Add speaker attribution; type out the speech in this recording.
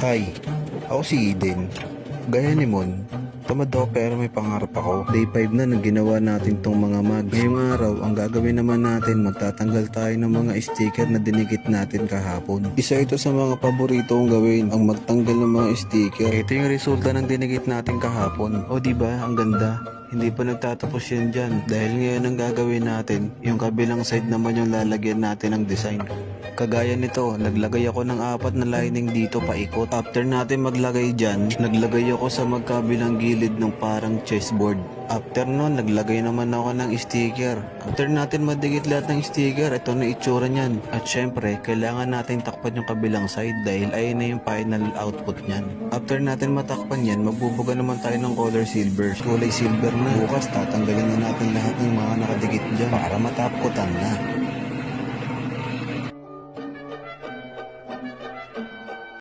Speaker 1: Hi, ako si Eden. Gaya ni Mon, tamad ako pero may pangarap ako. Day 5 na nang ginawa natin tong mga mags. Ngayong araw, ang gagawin naman natin, magtatanggal tayo ng mga sticker na dinikit natin kahapon. Isa ito sa mga paborito kong gawin, ang magtanggal ng mga sticker. Ito yung resulta ng dinikit natin kahapon. O diba, ang ganda. Hindi pa nagtatapos yan dyan dahil ngayon ang gagawin natin, yung kabilang side naman yung lalagyan natin ng design. Kagaya nito, naglagay ako ng 4 na lining dito paikot. After natin maglagay dyan, naglagay ako sa magkabilang gilid ng parang chessboard. After nun, naglagay naman ako ng sticker. After natin madikit lahat ng sticker, ito na itsura niyan. At syempre, kailangan natin takpan yung kabilang side dahil ayun na yung final output niyan. After natin matakpan yan, magbubuga naman tayo ng color silver. Kulay silver na. Bukas, tatanggalin na natin lahat ng mga nakadikit dyan para matapkotan na.